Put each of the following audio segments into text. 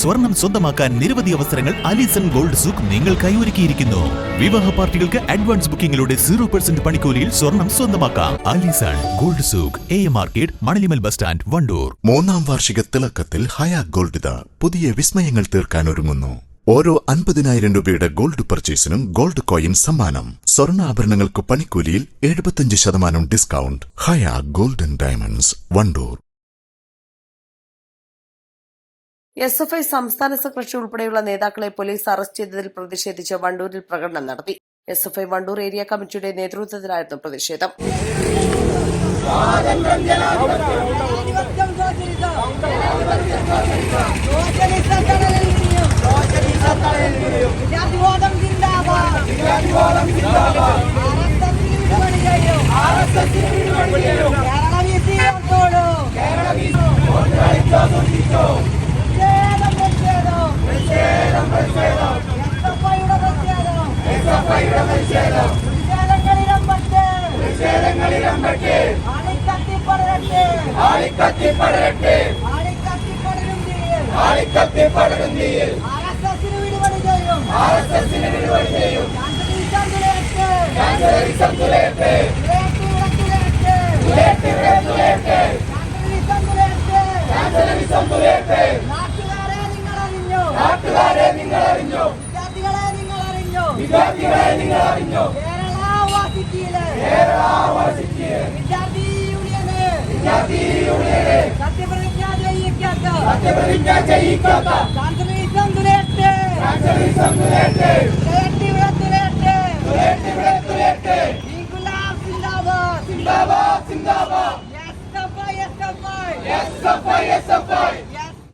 സ്വർണം സ്വന്തമാക്കാൻ നിരവധി അവസരങ്ങൾ അലിസൺ ഗോൾഡ് സൂക്ക് നിങ്ങൾക്കായി ഒരുക്കിയിരിക്കുന്നു. വിവാഹ പാർട്ടികൾക്ക് അഡ്വാൻസ് ബുക്കിംഗിലൂടെ 0% പണിക്കൂലിയിൽ സ്വർണം സ്വന്തമാക്കാം. Alison gold souk, AM market, Manalimal bus stand, Wandoor. 3-ാം വാർഷിക തിളക്കത്തിൽ ഹയ ഗോൾഡ് പുതിയ വിസ്മയങ്ങൾ തീർക്കാൻ ഒരുങ്ങുന്നു. ഓരോ 50,000 രൂപയുടെ ഗോൾഡ് പർച്ചേസിനും ഗോൾഡ് കോയിൻ സമ്മാനം. സ്വർണ്ണാഭരണങ്ങൾക്ക് പണിക്കൂലിയിൽ 75% ഡിസ്കൗണ്ട്. ഹയ ഗോൾഡൻ ഡയമണ്ട്സ്, വണ്ടൂർ. SFI സംസ്ഥാന സെക്രട്ടറി ഉൾപ്പെടെയുള്ള നേതാക്കളെ പോലീസ് അറസ്റ്റ് ചെയ്തതിൽ പ്രതിഷേധിച്ച് വണ്ടൂരിൽ പ്രകടനം നടത്തി. SFI വണ്ടൂർ ഏരിയ കമ്മിറ്റിയുടെ നേതൃത്വത്തിലായിരുന്നു പ്രതിഷേധം.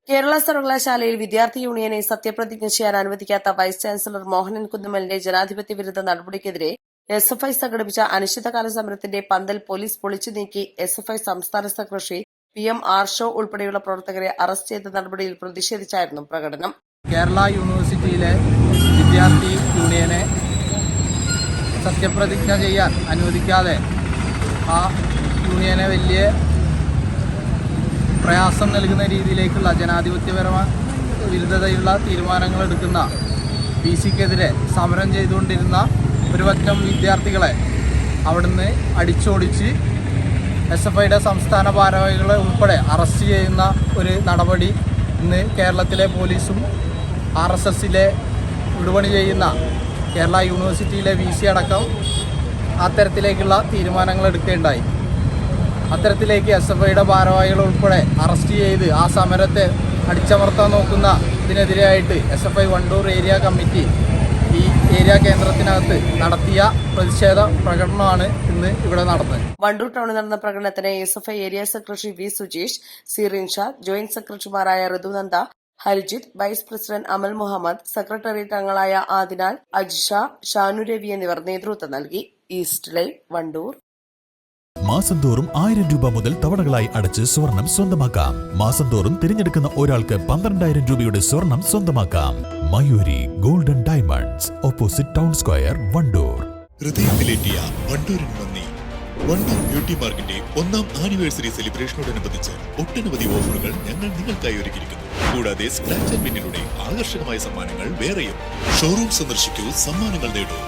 കേരള സർവകലാശാലയിൽ വിദ്യാർത്ഥി യൂണിയനെ സത്യപ്രതിജ്ഞ ചെയ്യാൻ അനുവദിക്കാത്ത വൈസ് ചാൻസലർ മോഹനൻ കുന്നുമലിന്റെ ജനാധിപത്യ വിരുദ്ധ നടപടിക്കെതിരെ SFI സംഘടിപ്പിച്ച അനിശ്ചിതകാല സമരത്തിന്റെ പന്തൽ പോലീസ് പൊളിച്ചു നീക്കി. SFI സംസ്ഥാന സെക്രട്ടറി PM ആർഷോ ഉൾപ്പെടെയുള്ള പ്രവർത്തകരെ അറസ്റ്റ് ചെയ്ത നടപടിയിൽ പ്രതിഷേധിച്ചായിരുന്നു പ്രകടനം. കേരള യൂണിവേഴ്സിറ്റിയിലെ വിദ്യാർത്ഥി യൂണിയനെ സത്യപ്രതിജ്ഞ ചെയ്യാൻ അനുവദിക്കാതെ ആ യൂണിയനെ വലിയ പ്രയാസം നൽകുന്ന രീതിയിലേക്കുള്ള ജനാധിപത്യപരമായ വിരുദ്ധതയുള്ള തീരുമാനങ്ങൾ എടുക്കുന്ന PCക്കെതിരെ സമരം ചെയ്തുകൊണ്ടിരുന്ന ഒരു പറ്റം വിദ്യാർത്ഥികളെ അവിടുന്ന് അടിച്ചോടിച്ച് SFIയുടെ സംസ്ഥാന ഭാരവാഹികളെ ഉൾപ്പെടെ അറസ്റ്റ് ചെയ്യുന്ന ഒരു നടപടി ഇന്ന് കേരളത്തിലെ പോലീസും RSSലെ വിടുപണി ചെയ്യുന്ന കേരള യൂണിവേഴ്സിറ്റിയിലെ VC അടക്കം അത്തരത്തിലേക്കുള്ള തീരുമാനങ്ങൾ എടുക്കുകയുണ്ടായി. അത്തരത്തിലേക്ക് SFIയുടെ ഭാരവാഹികൾ ഉൾപ്പെടെ അറസ്റ്റ് ചെയ്ത് ആ സമരത്തെ അടിച്ചമർത്താൻ നോക്കുന്ന ഇതിനെതിരെയായിട്ട് SFI വണ്ടൂർ ഏരിയ കമ്മിറ്റി ഈ ഏരിയ കേന്ദ്രത്തിനകത്ത് നടത്തിയ പ്രതിഷേധ പ്രകടനമാണ് ഇന്ന് ഇവിടെ നടന്നത്. വണ്ടൂർ ടൗണിൽ നടന്ന പ്രകടനത്തിന് SFI area secretary V Sujesh, C Rinshad, joint സെക്രട്ടറിമാരായ ഋതുനന്ദ, ഹരിജിത്ത്, വൈസ് പ്രസിഡന്റ് അമൽ മുഹമ്മദ്, സെക്രട്ടേറിയറ്റ് അംഗങ്ങളായ ആദിനാൽ, അജിഷ, ഷാനു രവി എന്നിവർ നേതൃത്വം നൽകി. East live, Wandoor. മാസം തോറും 1000 രൂപ മുതൽ തവണകളായി അടച്ച് സ്വർണം സ്വന്തമാക്കാം. മാസം തോറും തിരഞ്ഞെടുക്കുന്ന ഒരാൾക്ക് 12,000 രൂപയുടെ സ്വർണം സ്വന്തമാക്കാം. Mayuri golden diamonds, opposite town square, Wandoor. ഹൃദയത്തിലേറ്റിയ വണ്ടൂരിന് നന്ദി. വണ്ടൂർ ബ്യൂട്ടി പാർക്കിന്റെ 1ാം ആനിവേഴ്സറി സെലിബ്രേഷനോടനുബന്ധിച്ച് ഒട്ടനവധി ഓഫറുകൾ ഞങ്ങൾ നിങ്ങൾക്കായി ഒരുക്കിയിരിക്കുന്നു. കൂടാതെ സ്ക്രാച്ച് ആൻഡ് വിന്നിലൂടെ ആകർഷകമായ സമ്മാനങ്ങൾ വേറെയും. ഷോറൂം സന്ദർശിക്കൂ, സമ്മാനങ്ങൾ നേടൂ.